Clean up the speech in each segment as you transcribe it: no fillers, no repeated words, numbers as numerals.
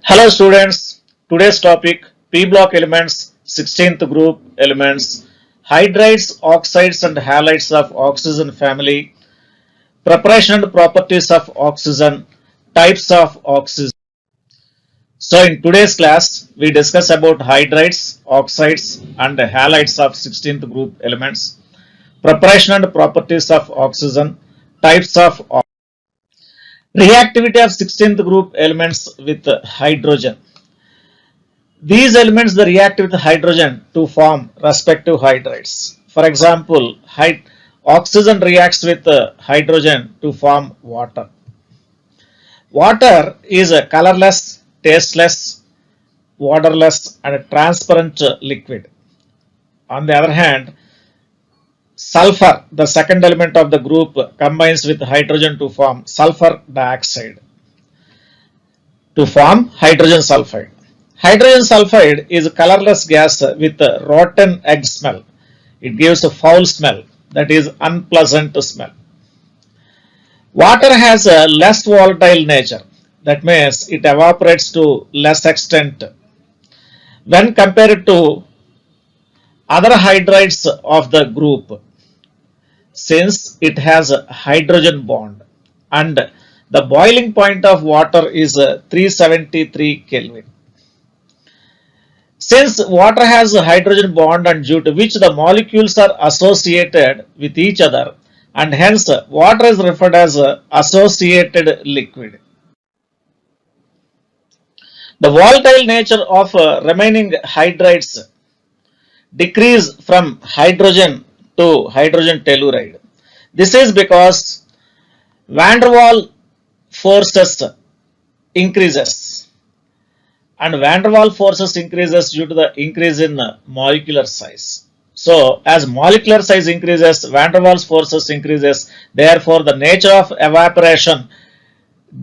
Hello students, today's topic P block elements, 16th group elements, hydrides, oxides and halides of oxygen family, preparation and properties of oxygen, types of oxygen. So in today's class, we discuss about hydrides, oxides and halides of 16th group elements, preparation and properties of oxygen, types of reactivity of 16th group elements with hydrogen. These elements they react with hydrogen to form respective hydrides. For example, oxygen reacts with hydrogen to form water. Water is a colorless, tasteless, waterless and transparent liquid. On the other hand, sulfur, the second element of the group, combines with hydrogen to form sulfur dioxide, to form hydrogen sulfide. Hydrogen sulfide is a colorless gas with a rotten egg smell. It gives a foul smell, that is unpleasant smell. Water has a less volatile nature, that means it evaporates to less extent when compared to other hydrides of the group, since it has a hydrogen bond and the boiling point of water is 373 Kelvin. Since water has a hydrogen bond and due to which the molecules are associated with each other, and hence water is referred as associated liquid. The volatile nature of remaining hydrides decrease from hydrogen to hydrogen telluride. This is because van der Waals forces increases, and van der Waals forces increases due to the increase in molecular size. So as molecular size increases, van der Waals forces increases, therefore the nature of evaporation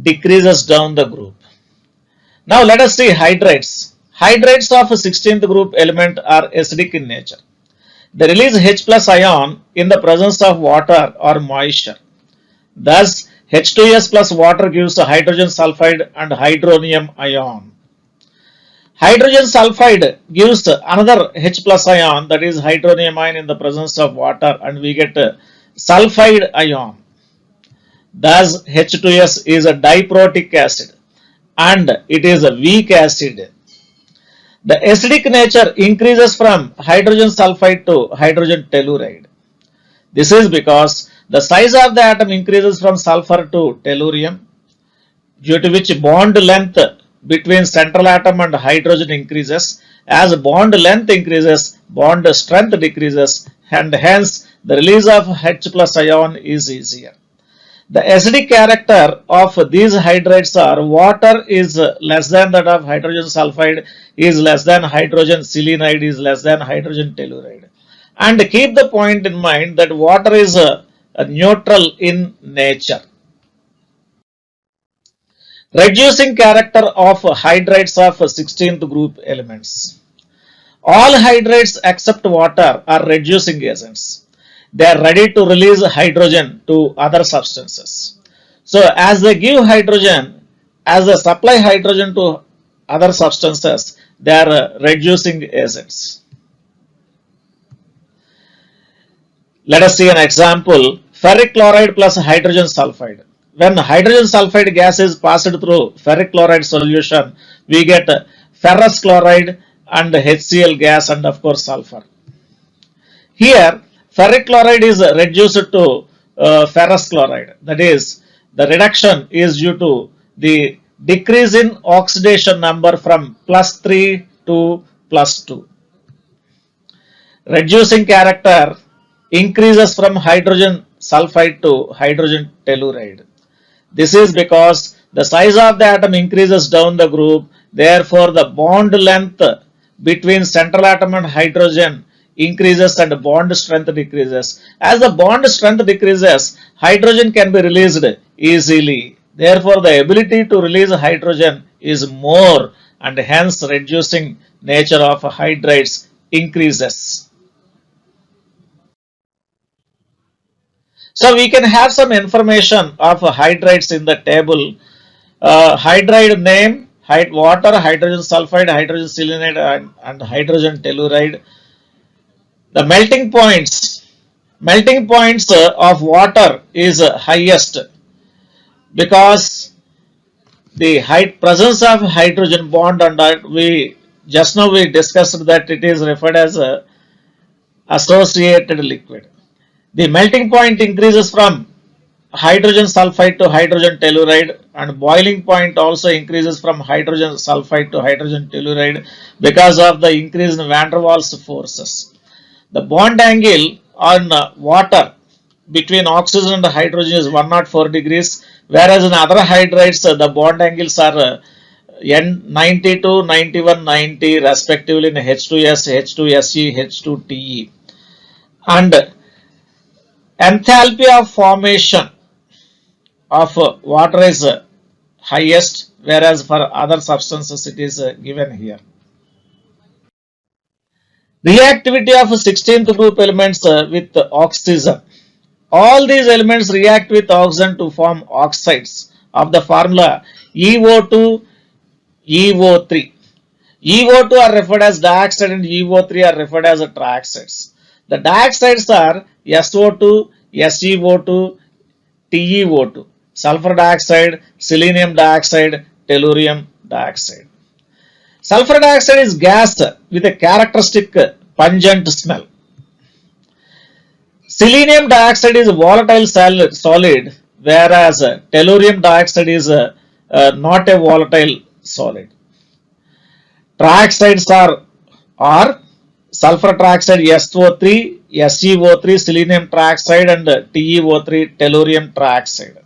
decreases down the group. Now let us see hydrides. Hydrides of 16th group element are acidic in nature. They release H plus ion in the presence of water or moisture. Thus H2S plus water gives hydrogen sulfide and hydronium ion. Hydrogen sulfide gives another H plus ion, that is hydronium ion, in the presence of water, and we get sulfide ion. Thus H2S is a diprotic acid and it is a weak acid. The acidic nature increases from hydrogen sulfide to hydrogen telluride. This is because the size of the atom increases from sulfur to tellurium, due to which bond length between central atom and hydrogen increases. As bond length increases, bond strength decreases, and hence the release of H plus ion is easier. The acidic character of these hydrides are water is less than that of hydrogen sulfide, is less than hydrogen selenide, is less than hydrogen telluride. And keep the point in mind that water is a neutral in nature. Reducing character of hydrides of 16th group elements. All hydrides except water are reducing agents. They are ready to release hydrogen to other substances. So as they give hydrogen, as they supply hydrogen to other substances, they are reducing agents. Let us see an example. Ferric chloride plus hydrogen sulfide. When hydrogen sulfide gas is passed through ferric chloride solution, we get ferrous chloride and HCl gas and of course sulfur. Here ferric chloride is reduced to ferrous chloride. That is, the reduction is due to the decrease in oxidation number from +3 to +2. Reducing character increases from hydrogen sulfide to hydrogen telluride. This is because the size of the atom increases down the group, therefore the bond length between central atom and hydrogen increases and bond strength decreases. As the bond strength decreases, hydrogen can be released easily. Therefore, the ability to release hydrogen is more, and hence reducing nature of hydrides increases. So we can have some information of hydrides in the table. Hydride name, water, hydrogen sulfide, hydrogen selenide, and hydrogen telluride. The melting points of water is highest because the presence of hydrogen bond, and we just now we discussed that it is referred as a associated liquid. The melting point increases from hydrogen sulfide to hydrogen telluride, and boiling point also increases from hydrogen sulfide to hydrogen telluride because of the increase in van der Waals forces. The bond angle on water between oxygen and hydrogen is 104 degrees, whereas in other hydrides the bond angles are N92, 91, 90 respectively in H2S, H2Se, H2Te. And enthalpy of formation of water is highest, whereas for other substances it is given here. Reactivity of 16th group elements with oxygen. All these elements react with oxygen to form oxides of the formula EO2, EO3. EO2 are referred as dioxide and EO3 are referred as trioxides. The dioxides are SO2, SeO2, TeO2, sulfur dioxide, selenium dioxide, tellurium dioxide. Sulfur dioxide is gas with a characteristic pungent smell. Selenium dioxide is a volatile solid, whereas tellurium dioxide is not a volatile solid. Trioxides are sulfur trioxide SO3, SeO3, selenium trioxide, and TeO3, tellurium trioxide.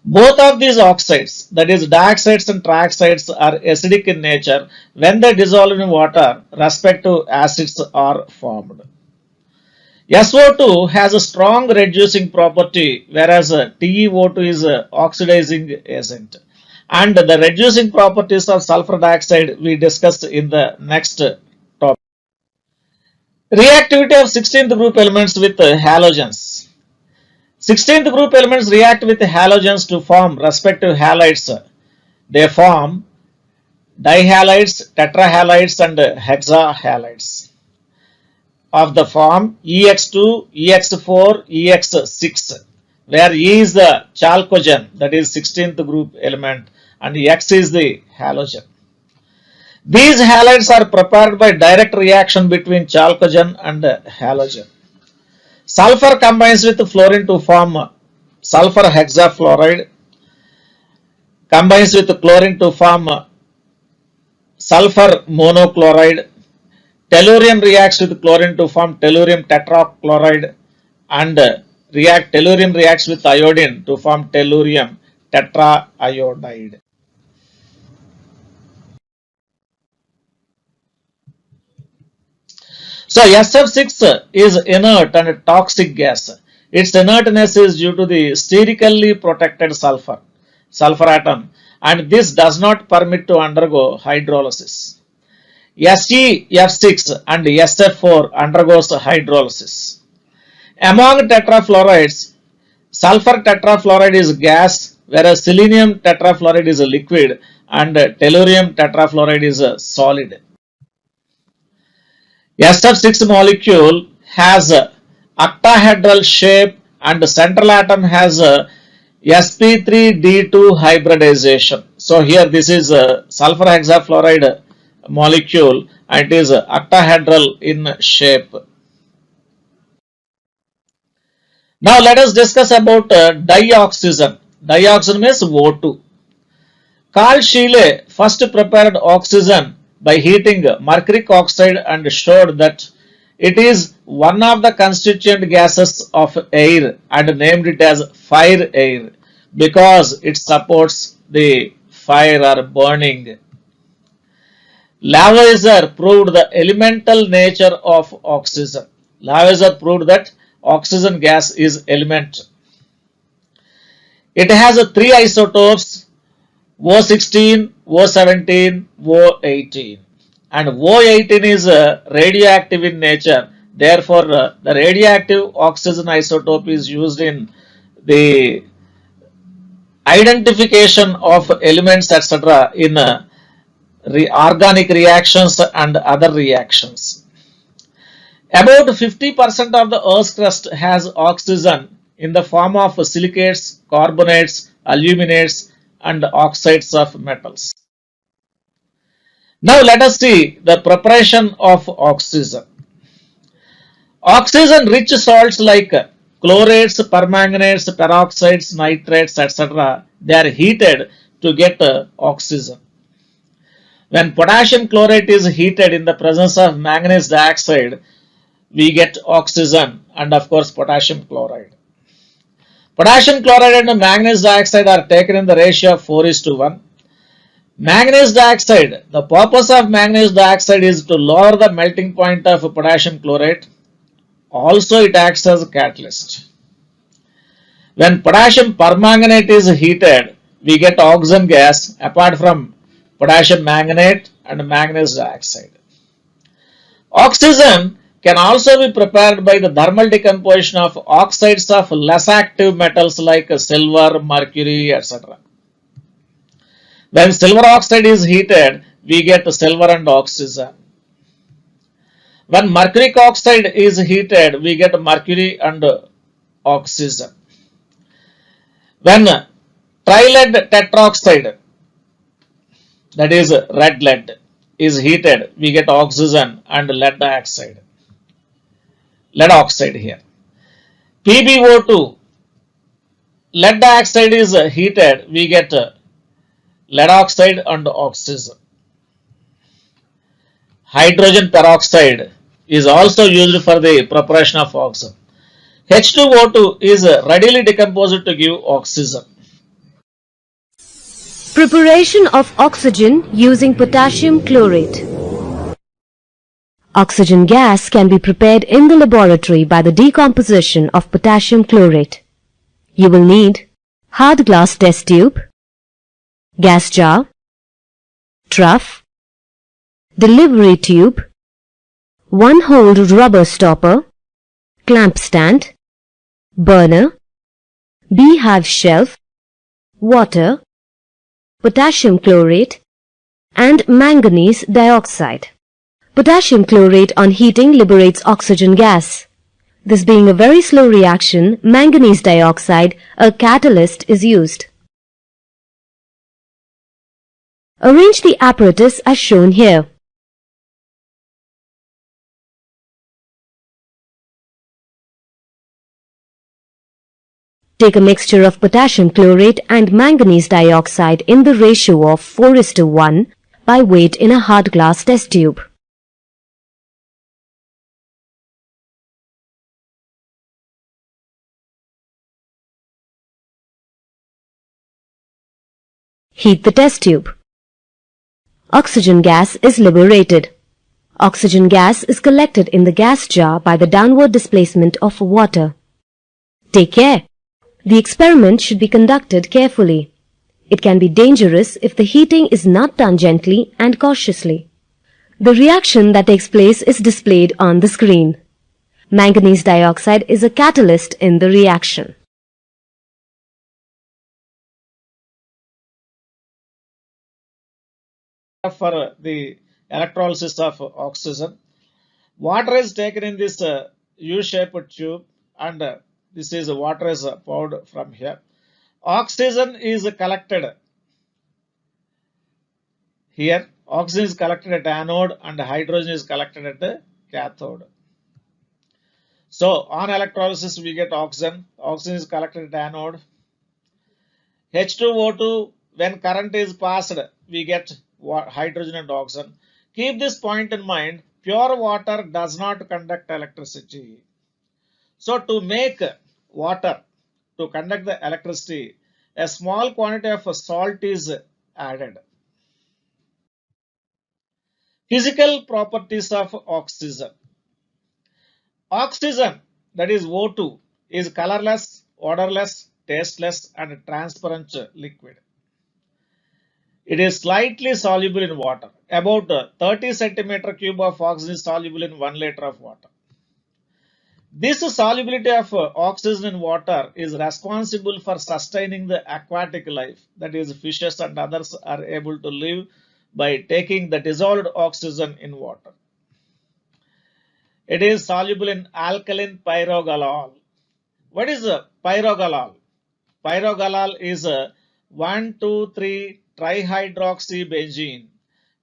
Both of these oxides, that is dioxides and trioxides, are acidic in nature. When they dissolve in water, respective acids are formed. SO2 has a strong reducing property, whereas TeO2 is an oxidizing agent. And the reducing properties of sulfur dioxide we discussed in the next topic. Reactivity of 16th group elements with halogens. 16th group elements react with halogens to form respective halides. They form dihalides, tetrahalides, and hexahalides of the form EX2, EX4, EX6, where E is the chalcogen, that is 16th group element, and X is the halogen. These halides are prepared by direct reaction between chalcogen and halogen. Sulfur combines with fluorine to form sulfur hexafluoride, combines with chlorine to form sulfur monochloride. Tellurium reacts with chlorine to form tellurium tetrachloride, and tellurium reacts with iodine to form tellurium tetraiodide. So SF6 is inert and toxic gas. Its inertness is due to the sterically protected sulfur atom, and this does not permit to undergo hydrolysis. SeF6 and SF4 undergoes hydrolysis. Among tetrafluorides, sulfur tetrafluoride is gas, whereas selenium tetrafluoride is a liquid and tellurium tetrafluoride is a solid. SF6 molecule has a octahedral shape and the central atom has a sp3d2 hybridization. So here this is a sulfur hexafluoride molecule and it is octahedral in shape. Now let us discuss about dioxygen. Dioxygen means O2. Carl Scheele first prepared oxygen by heating mercuric oxide and showed that it is one of the constituent gases of air and named it as fire air because it supports the fire or burning. Lavoisier proved the elemental nature of oxygen. Lavoisier proved that oxygen gas is element. It has three isotopes, O16, O17, O18, and O18 is radioactive in nature. Therefore, the radioactive oxygen isotope is used in the identification of elements etc. in organic reactions and other reactions. About 50% of the Earth's crust has oxygen in the form of silicates, carbonates, aluminates, and oxides of metals. Now let us see the preparation of oxygen. Oxygen-rich salts like chlorates, permanganates, peroxides, nitrates, etc. they are heated to get oxygen. When potassium chlorate is heated in the presence of manganese dioxide, we get oxygen and of course potassium chloride. Potassium chloride and manganese dioxide are taken in the ratio of 4:1. Manganese dioxide, the purpose of manganese dioxide is to lower the melting point of potassium chlorate. Also it acts as a catalyst. When potassium permanganate is heated, we get oxygen gas apart from potassium manganate and manganese dioxide. Oxygen can also be prepared by the thermal decomposition of oxides of less active metals like silver, mercury, etc. When silver oxide is heated, we get silver and oxygen. When mercuric oxide is heated, we get mercury and oxygen. When trilead tetroxide, that is red lead, is heated, we get oxygen and lead dioxide. Lead oxide here. PbO2, lead dioxide is heated, we get lead oxide and oxygen. Hydrogen peroxide is also used for the preparation of oxygen. H2O2 is readily decomposed to give oxygen. Preparation of oxygen using potassium chlorate. Oxygen gas can be prepared in the laboratory by the decomposition of potassium chlorate. You will need hard glass test tube, gas jar, trough, delivery tube, one-holed rubber stopper, clamp stand, burner, beehive shelf, water, potassium chlorate, and manganese dioxide. Potassium chlorate on heating liberates oxygen gas. This being a very slow reaction, manganese dioxide, a catalyst, is used. Arrange the apparatus as shown here. Take a mixture of potassium chlorate and manganese dioxide in the ratio of 4:1 by weight in a hard glass test tube. Heat the test tube. Oxygen gas is liberated. Oxygen gas is collected in the gas jar by the downward displacement of water. Take care. The experiment should be conducted carefully. It can be dangerous if the heating is not done gently and cautiously. The reaction that takes place is displayed on the screen. Manganese dioxide is a catalyst in the reaction. For the electrolysis of oxygen, water is taken in this U-shaped tube and this is water is poured from here. Oxygen is collected here. Oxygen is collected at anode and hydrogen is collected at the cathode. So on electrolysis we get oxygen. Oxygen is collected at anode. H2O2, when current is passed, we get hydrogen and oxygen. Keep this point in mind. Pure water does not conduct electricity. So to make water to conduct the electricity, a small quantity of salt is added. Physical properties of oxygen. Oxygen, that is O2, is colorless, odorless, tasteless and transparent liquid. It is slightly soluble in water. About 30 centimeter cube of oxygen is soluble in 1 liter of water. This solubility of oxygen in water is responsible for sustaining the aquatic life. That is, fishes and others are able to live by taking the dissolved oxygen in water. It is soluble in alkaline pyrogalol. What is a pyrogalol? Pyrogalol is a 1,2,3 trihydroxybenzene.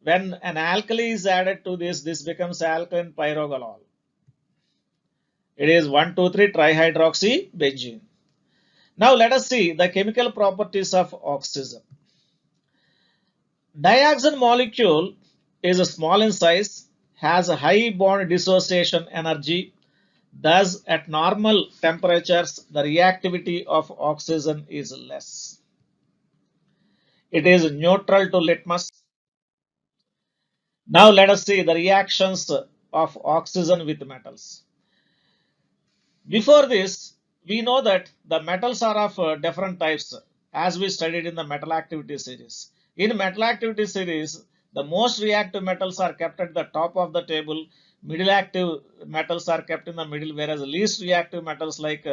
When an alkali is added to this, this becomes alkaline pyrogalol. It is 1,2,3 trihydroxybenzene. Now let us see the chemical properties of oxygen. Dioxin molecule is small in size, has a high bond dissociation energy. Thus, at normal temperatures, the reactivity of oxygen is less. It is neutral to litmus. Now let us see the reactions of oxygen with metals. Before this, we know that the metals are of different types as we studied in the metal activity series. In metal activity series, the most reactive metals are kept at the top of the table, middle active metals are kept in the middle, whereas least reactive metals like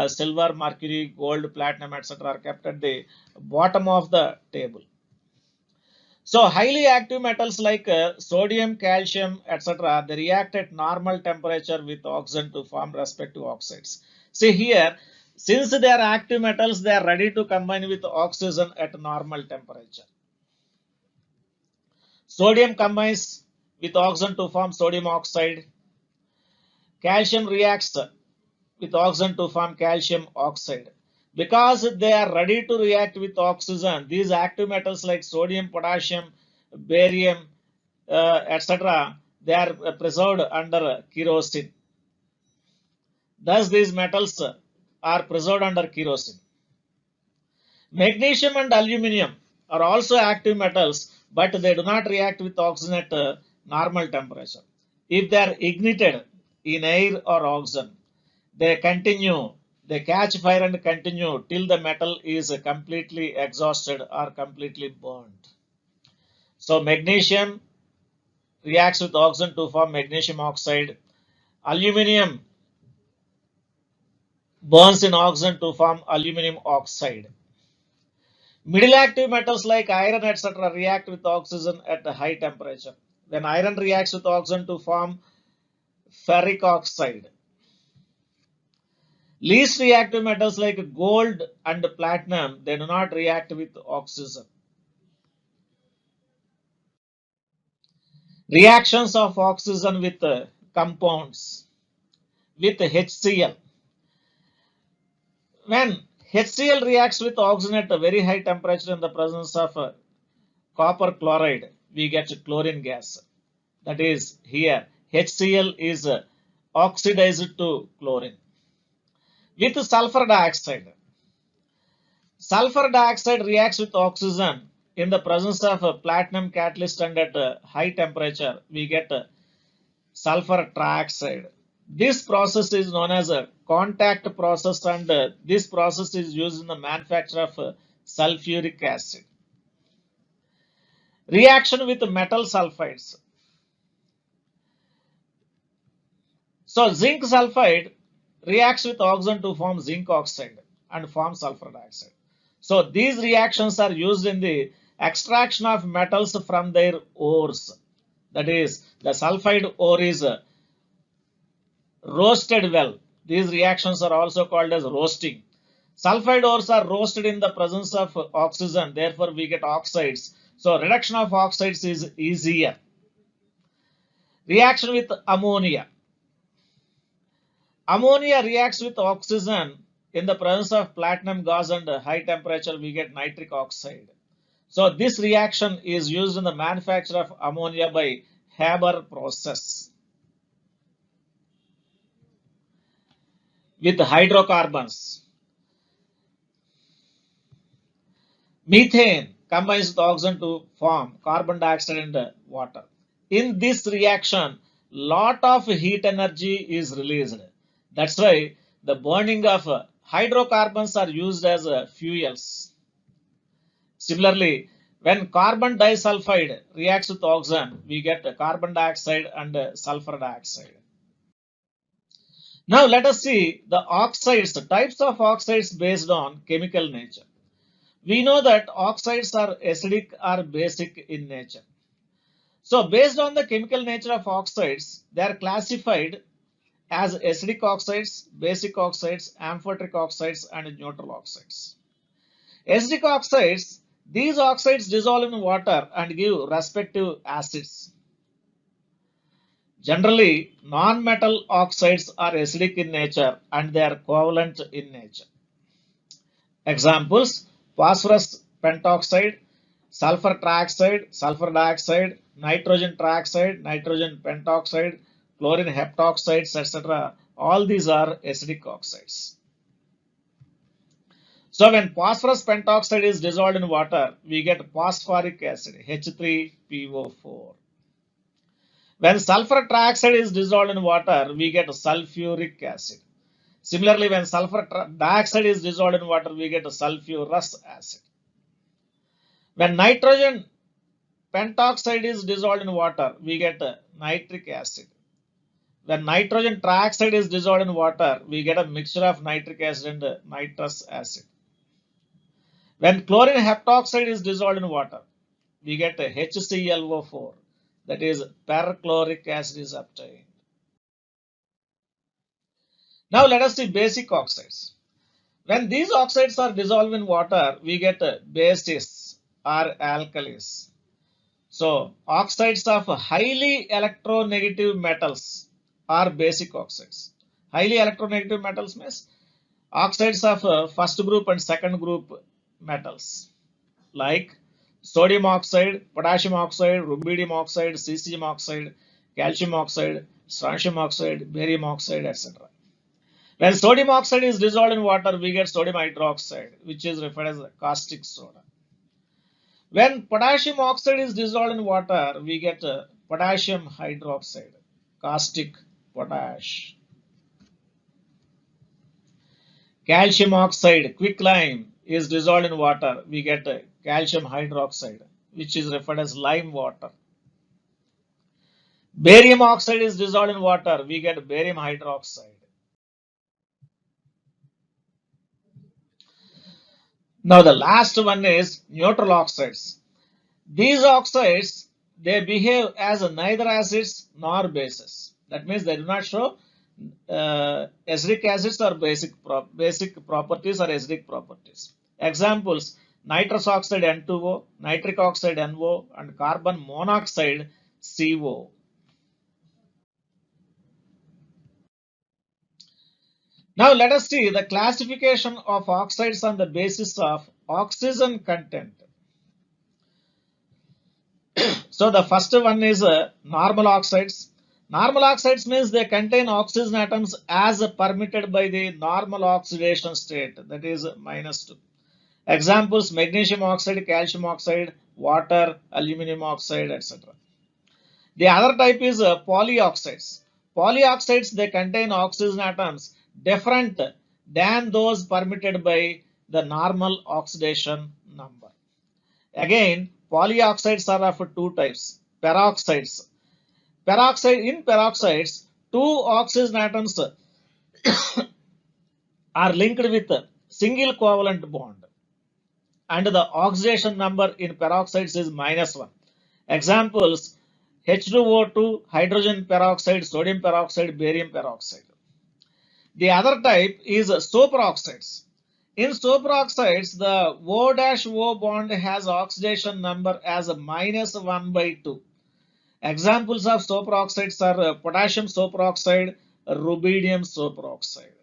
silver, mercury, gold, platinum, etc. are kept at the bottom of the table. So highly active metals like sodium, calcium, etc. they react at normal temperature with oxygen to form respective oxides. See here, since they are active metals, they are ready to combine with oxygen at normal temperature. Sodium combines with oxygen to form sodium oxide. Calcium reacts with oxygen to form calcium oxide. Because they are ready to react with oxygen, these active metals like sodium, potassium, barium, etc., they are preserved under kerosene. Thus, these metals are preserved under kerosene. Magnesium and aluminium are also active metals, but they do not react with oxygen at normal temperature. If they are ignited in air or oxygen, they catch fire and continue till the metal is completely exhausted or completely burned. So magnesium reacts with oxygen to form magnesium oxide. Aluminium burns in oxygen to form aluminium oxide. Middle active metals like iron, etc., react with oxygen at a high temperature. When iron reacts with oxygen to form ferric oxide. Least reactive metals like gold and platinum, they do not react with oxygen. Reactions of oxygen with compounds with HCl. When HCl reacts with oxygen at a very high temperature in the presence of copper chloride, we get chlorine gas. That is here HCl is oxidized to chlorine. With sulfur dioxide. Sulfur dioxide reacts with oxygen in the presence of a platinum catalyst, and at a high temperature we get sulfur trioxide. This process is known as a contact process, and this process is used in the manufacture of sulfuric acid. Reaction with metal sulfides. So zinc sulfide reacts with oxygen to form zinc oxide and form sulfur dioxide. So these reactions are used in the extraction of metals from their ores. That is, the sulfide ore is roasted well. These reactions are also called as roasting. Sulfide ores are roasted in the presence of oxygen, therefore we get oxides. So reduction of oxides is easier. Reaction with ammonia. Ammonia reacts with oxygen in the presence of platinum gas, and high temperature we get nitric oxide. So this reaction is used in the manufacture of ammonia by Haber process. With hydrocarbons. Methane combines with oxygen to form carbon dioxide and water. In this reaction, lot of heat energy is released. That's why the burning of hydrocarbons are used as fuels. Similarly, when carbon disulfide reacts with oxygen, we get carbon dioxide and sulfur dioxide. Now let us see the oxides, types of oxides based on chemical nature. We know that oxides are acidic or basic in nature. So based on the chemical nature of oxides, they are classified as acidic oxides, basic oxides, amphoteric oxides, and neutral oxides. Acidic oxides, these oxides dissolve in water and give respective acids. Generally, non-metal oxides are acidic in nature and they are covalent in nature. Examples: phosphorus pentoxide, sulfur trioxide, sulfur dioxide, nitrogen trioxide, nitrogen pentoxide, chlorine heptoxides, etc. All these are acidic oxides. So when phosphorus pentoxide is dissolved in water, we get phosphoric acid, H3PO4. When sulfur trioxide is dissolved in water, we get sulfuric acid. Similarly, when sulfur dioxide is dissolved in water, we get sulfurous acid. When nitrogen pentoxide is dissolved in water, we get nitric acid. When nitrogen trioxide is dissolved in water, we get a mixture of nitric acid and nitrous acid. When chlorine heptoxide is dissolved in water, we get HClO4, that is perchloric acid is obtained. Now let us see basic oxides. When these oxides are dissolved in water, we get bases or alkalis. So oxides of highly electronegative metals are basic oxides. Highly electronegative metals means oxides of first group and second group metals like sodium oxide, potassium oxide, rubidium oxide, cesium oxide, calcium oxide, strontium oxide, barium oxide, etc. When sodium oxide is dissolved in water, we get sodium hydroxide, which is referred as caustic soda. When potassium oxide is dissolved in water, we get potassium hydroxide, caustic potash. Calcium oxide, quicklime, is dissolved in water, we get calcium hydroxide, which is referred as lime water. Barium oxide is dissolved in water, we get barium hydroxide. Now the last one is neutral oxides. These oxides, they behave as neither acids nor bases. That means they do not show acidic acids or basic properties or acidic properties. Examples: nitrous oxide N2O, nitric oxide NO, and carbon monoxide CO. Now let us see the classification of oxides on the basis of oxygen content. So the first one is normal oxides. Normal oxides means they contain oxygen atoms as permitted by the normal oxidation state, that is -2. Examples: magnesium oxide, calcium oxide, water, aluminum oxide, etc. The other type is polyoxides. Polyoxides, they contain oxygen atoms different than those permitted by the normal oxidation number. Again, polyoxides are of two types. Peroxides. In peroxides, two oxygen atoms are linked with a single covalent bond, and the oxidation number in peroxides is -1. Examples: H2O2, hydrogen peroxide, sodium peroxide, barium peroxide. The other type is superoxides. In superoxides, the O-O bond has oxidation number as -1/2. Examples of superoxides are potassium superoxide, rubidium superoxide.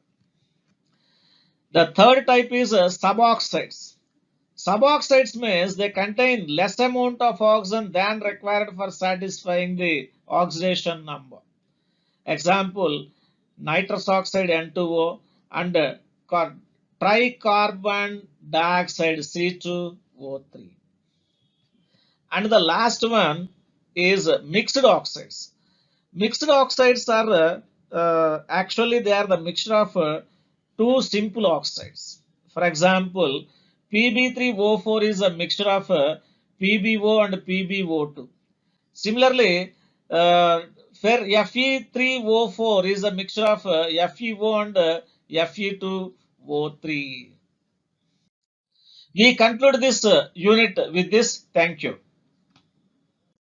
The third type is suboxides. Suboxides means they contain less amount of oxygen than required for satisfying the oxidation number. Example: nitrous oxide N2O and tricarbon dioxide C2O3. And the last one is mixed oxides. Mixed oxides are actually they are the mixture of two simple oxides. For example, Pb3O4 is a mixture of PbO and PbO2. Similarly, where Fe3O4 is a mixture of FeO and Fe2O3. We conclude this unit with this. Thank you.